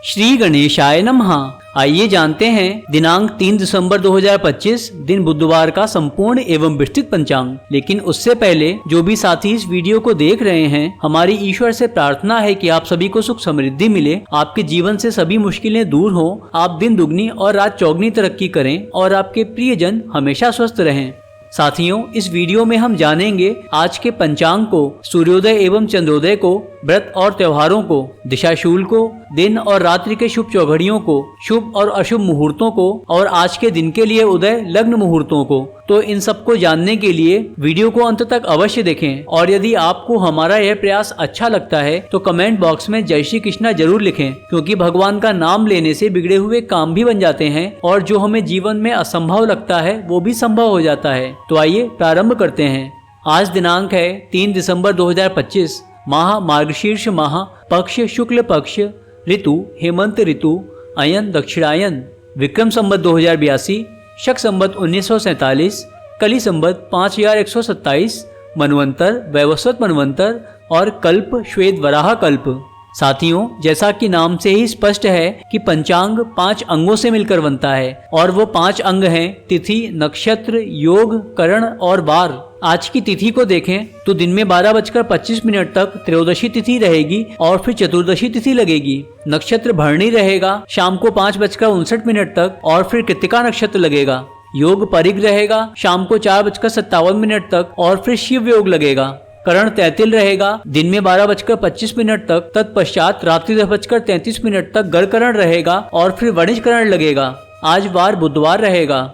श्री गणेशाय नमः। आइए जानते हैं दिनांक 3 दिसंबर 2025 दिन बुधवार का संपूर्ण एवं विस्तृत पंचांग। लेकिन उससे पहले जो भी साथी इस वीडियो को देख रहे हैं, हमारी ईश्वर से प्रार्थना है कि आप सभी को सुख समृद्धि मिले, आपके जीवन से सभी मुश्किलें दूर हो, आप दिन दुगनी और रात चौगनी तरक्की करें और आपके प्रियजन हमेशा स्वस्थ रहें। साथियों, इस वीडियो में हम जानेंगे आज के पंचांग को, सूर्योदय एवं चंद्रोदय को, व्रत और त्योहारों को, दिशाशूल को, दिन और रात्रि के शुभ चौघड़ियों को, शुभ और अशुभ मुहूर्तों को और आज के दिन के लिए उदय लग्न मुहूर्तों को। तो इन सब को जानने के लिए वीडियो को अंत तक अवश्य देखें और यदि आपको हमारा यह प्रयास अच्छा लगता है तो कमेंट बॉक्स में जय श्री कृष्णा जरूर लिखें, क्योंकि भगवान का नाम लेने से बिगड़े हुए काम भी बन जाते हैं और जो हमें जीवन में असंभव लगता है वो भी संभव हो जाता है। तो आइए प्रारंभ करते हैं। आज दिनांक है 3 दिसंबर 2025, माह मार्गशीर्ष माह, पक्ष शुक्ल पक्ष, ऋतु हेमंत ऋतु, अयन दक्षिणायन, विक्रम संवत 2082, शक संवत 1947, कली संवत 5127, मनवंतर वैवस्वत मनवंतर और कल्प श्वेत वराह कल्प। साथियों, जैसा कि नाम से ही स्पष्ट है कि पंचांग 5 अंगों से मिलकर बनता है और वो 5 अंग हैं तिथि, नक्षत्र, योग, करण और वार। आज की तिथि को देखें तो दिन में 12:25 तक त्रयोदशी तिथि रहेगी और फिर चतुर्दशी तिथि लगेगी। नक्षत्र भरणी रहेगा शाम को 5:59 तक और फिर कृत्तिका नक्षत्र लगेगा। योग परिग रहेगा शाम को 4:57 तक और फिर शिव योग लगेगा। करण तैतिल रहेगा दिन में 12:25 तक, तत्पश्चात रात्रि 10:33 तक गढ़करण रहेगा और फिर वणिज करण लगेगा। आज वार बुधवार रहेगा।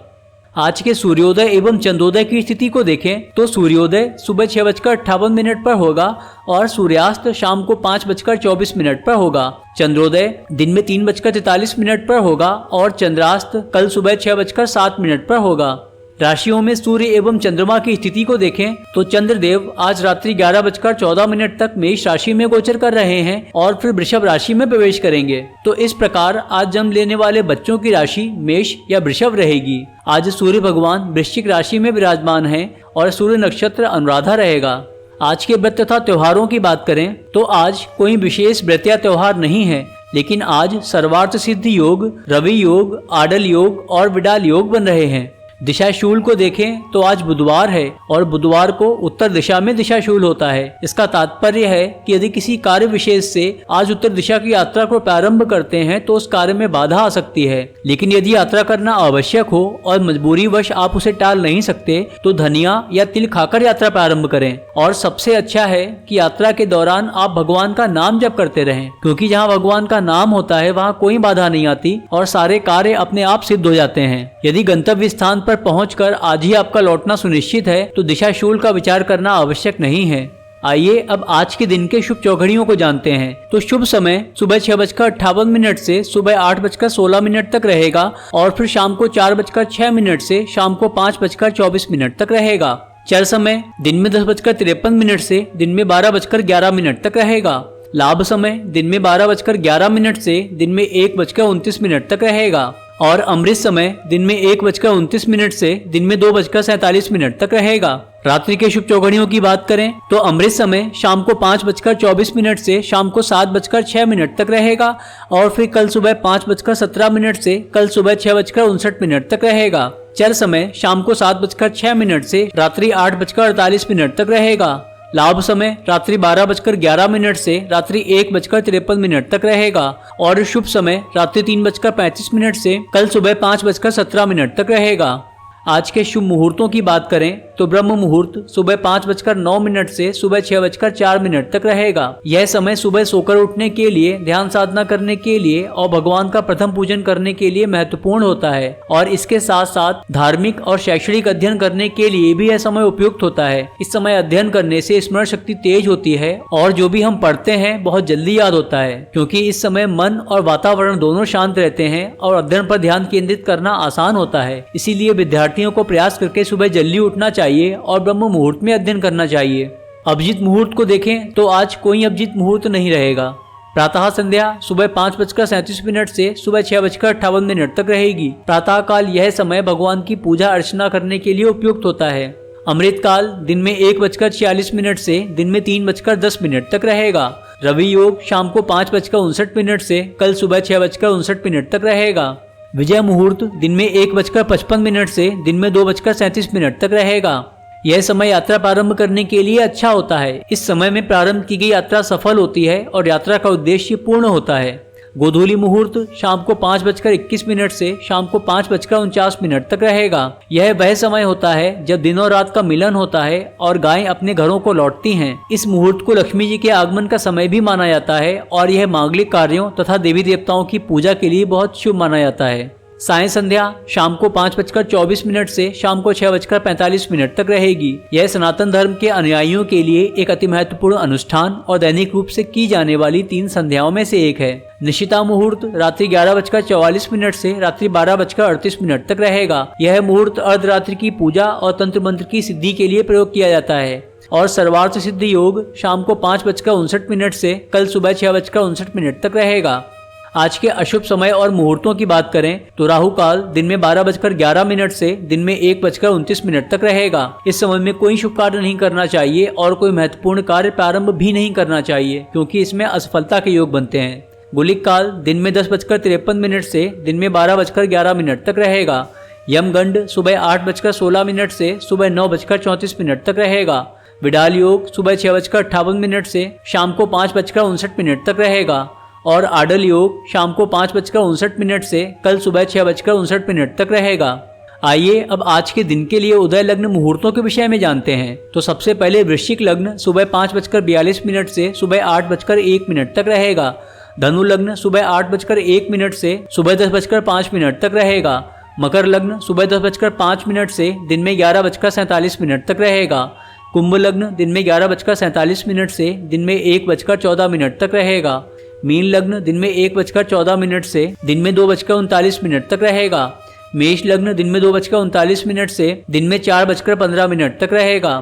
आज के सूर्योदय एवं चंद्रोदय की स्थिति को देखें तो सूर्योदय सुबह 6:58 पर होगा और सूर्यास्त शाम को 5:24 पर होगा। चंद्रोदय दिन में 3:43 पर होगा और चंद्रास्त कल सुबह 6:07 पर होगा। राशियों में सूर्य एवं चंद्रमा की स्थिति को देखें तो चंद्रदेव आज रात्रि 11:14 तक मेष राशि में गोचर कर रहे हैं और फिर वृषभ राशि में प्रवेश करेंगे। तो इस प्रकार आज जन्म लेने वाले बच्चों की राशि मेष या वृषभ रहेगी। आज सूर्य भगवान वृश्चिक राशि में विराजमान है और सूर्य नक्षत्र अनुराधा रहेगा। आज के व्रत तथा त्योहारों की बात करें तो आज कोई विशेष व्रत या त्योहार नहीं है, लेकिन आज सर्वार्थ सिद्धि योग, रवि योग, आडल योग और विडाल योग बन रहे हैं। दिशाशूल को देखें तो आज बुधवार है और बुधवार को उत्तर दिशा में दिशाशूल होता है। इसका तात्पर्य है कि यदि किसी कार्य विशेष से आज उत्तर दिशा की यात्रा को प्रारंभ करते हैं तो उस कार्य में बाधा आ सकती है, लेकिन यदि यात्रा करना आवश्यक हो और मजबूरी वश आप उसे टाल नहीं सकते तो धनिया या तिल खाकर यात्रा प्रारंभ करें। और सबसे अच्छा है कि यात्रा के दौरान आप भगवान का नाम जप करते रहें, क्योंकि जहाँ भगवान का नाम होता है वहाँ कोई बाधा नहीं आती और सारे कार्य अपने आप सिद्ध हो जाते हैं। यदि गंतव्य स्थान पर पहुंचकर आज ही आपका लौटना सुनिश्चित है तो दिशाशूल का विचार करना आवश्यक नहीं है। आइए अब आज के दिन के शुभ चौघड़ियों को जानते हैं। तो शुभ समय सुबह 6:58 से सुबह 8:16 तक रहेगा और फिर शाम को 4:06 से शाम को 5:24 तक रहेगा। चल समय दिन में 10:53 से दिन में 12:11 तक रहेगा। लाभ समय दिन में 12:11 से दिन में 1:29 तक रहेगा और अमृत समय दिन में 1:29 से दिन में 2:47 तक रहेगा। रात्रि के शुभ चौघड़ियों की बात करें तो अमृत समय शाम को 5:24 से शाम को 7:06 तक रहेगा और फिर कल सुबह 5:17 से कल सुबह 6:59 तक रहेगा। चर समय शाम को 7:06 से रात्रि 8:48 तक रहेगा। लाभ समय रात्रि 12:11 से रात्रि 1:53 तक रहेगा और शुभ समय रात्रि 3:35 से कल सुबह 5:17 तक रहेगा। आज के शुभ मुहूर्तों की बात करें तो ब्रह्म मुहूर्त सुबह 5:09 से सुबह 6:04 तक रहेगा। यह समय सुबह सोकर उठने के लिए, ध्यान साधना करने के लिए और भगवान का प्रथम पूजन करने के लिए महत्वपूर्ण होता है और इसके साथ साथ धार्मिक और शैक्षणिक अध्ययन करने के लिए भी यह समय उपयुक्त होता है। इस समय अध्ययन करने से स्मरण शक्ति तेज होती है और जो भी हम पढ़ते हैं बहुत जल्दी याद होता है, क्योंकि इस समय मन और वातावरण दोनों शांत रहते हैं और अध्ययन पर ध्यान केंद्रित करना आसान होता है। इसीलिए विद्यार्थियों को प्रयास करके सुबह जल्दी उठना चाहिए और ब्रह्म मुहूर्त में अध्ययन करना चाहिए। अभिजीत मुहूर्त को देखें तो आज कोई अभिजीत मुहूर्त नहीं रहेगा। प्रातः संध्या सुबह 5:37 से सुबह 6:58 तक रहेगी। प्रातः काल यह समय भगवान की पूजा अर्चना करने के लिए उपयुक्त होता है। अमृत काल दिन में 1:46 से दिन में 3:10 तक रहेगा रवि योग शाम को 5:59 से कल सुबह 6:59 तक रहेगा। विजय मुहूर्त दिन में 1:55 से दिन में 2:37 तक रहेगा। यह समय यात्रा प्रारंभ करने के लिए अच्छा होता है। इस समय में प्रारंभ की गई यात्रा सफल होती है और यात्रा का उद्देश्य पूर्ण होता है। गोधूली मुहूर्त शाम को 5:21 से शाम को 5:49 तक रहेगा। यह वह समय होता है जब दिन और रात का मिलन होता है और गायें अपने घरों को लौटती हैं। इस मुहूर्त को लक्ष्मी जी के आगमन का समय भी माना जाता है और यह मांगलिक कार्यों तथा देवी देवताओं की पूजा के लिए बहुत शुभ माना जाता है। साय संध्या शाम को 5:24 से शाम को 6:45 तक रहेगी। यह सनातन धर्म के अनुयायियों के लिए एक अति महत्वपूर्ण अनुष्ठान और दैनिक रूप से की जाने वाली 3 संध्याओं में से एक है। निशिता मुहूर्त रात्रि 11:44 से रात्रि 12:38 तक रहेगा। यह मुहूर्त अर्धरात्रि की पूजा और तंत्र मंत्र की सिद्धि के लिए प्रयोग किया जाता है। और सर्वार्थ सिद्धि योग शाम को 5:59 से कल सुबह 6:59 तक रहेगा। आज के अशुभ समय और मुहूर्तों की बात करें तो राहु काल दिन में 12:11 से दिन में 1:29 तक रहेगा। इस समय में कोई शुभ कार्य नहीं करना चाहिए और कोई महत्वपूर्ण कार्य प्रारंभ भी नहीं करना चाहिए, क्योंकि इसमें असफलता के योग बनते हैं। गुलिक काल दिन में 10:53 से दिन में 12:11 तक रहेगा। यमगंड सुबह 8:16 से सुबह 9:34 तक रहेगा। विडाल योग सुबह 6:58 से शाम को 5:59 तक रहेगा। और आडल योग शाम को 5:59 से कल सुबह 6:59 तक रहेगा। आइए अब आज के दिन के लिए उदय लग्न मुहूर्तों के विषय में जानते हैं। तो सबसे पहले वृश्चिक लग्न सुबह 5:42 से सुबह 8:01 तक रहेगा। धनु लग्न सुबह 8:01 से सुबह 10:05 तक रहेगा। मकर लग्न सुबह 10:05 से दिन में 11:47 तक रहेगा। कुंभ लग्न दिन में 11:47 से दिन में 1:14 तक रहेगा। मीन लग्न दिन में 1:14 से दिन में 2:39 तक रहेगा। मेष लग्न दिन में 2:39 से दिन में 4:15 तक रहेगा।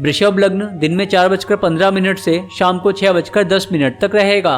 वृषभ लग्न दिन में 4:15 से शाम को 6:10 तक रहेगा।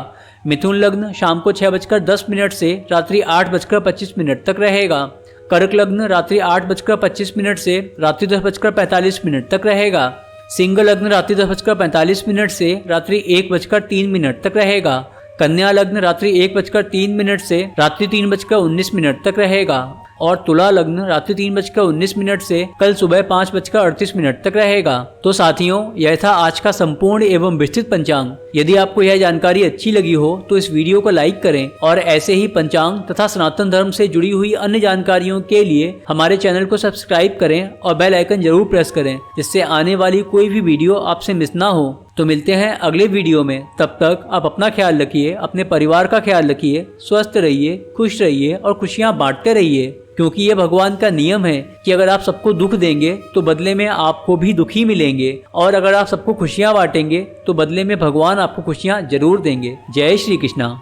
मिथुन लग्न शाम को 6:10 से रात्रि 8:25 तक रहेगा। कर्क लग्न रात्रि 8:25 से रात्रि 10:45 तक रहेगा। सिंह लग्न रात्रि 10:45 से रात्रि 1:03 तक रहेगा। कन्या लग्न रात्रि 1:03 से रात्रि 3:19 तक रहेगा। और तुला लग्न रात्रि 3:19 से कल सुबह 5:38 तक रहेगा। तो साथियों, यह था आज का संपूर्ण एवं विस्तृत पंचांग। यदि आपको यह जानकारी अच्छी लगी हो तो इस वीडियो को लाइक करें और ऐसे ही पंचांग तथा सनातन धर्म से जुड़ी हुई अन्य जानकारियों के लिए हमारे चैनल को सब्सक्राइब करें और बेल आइकन जरूर प्रेस करें, जिससे आने वाली कोई भी वीडियो आपसे मिस ना हो। तो मिलते हैं अगले वीडियो में। तब तक आप अपना ख्याल रखिए, अपने परिवार का ख्याल रखिए, स्वस्थ रहिए, खुश रहिए और खुशियां बांटते रहिए, क्योंकि ये भगवान का नियम है कि अगर आप सबको दुख देंगे तो बदले में आपको भी दुखी मिलेंगे, और अगर आप सबको खुशियां बांटेंगे तो बदले में भगवान आपको खुशियां जरूर देंगे। जय श्री कृष्णा।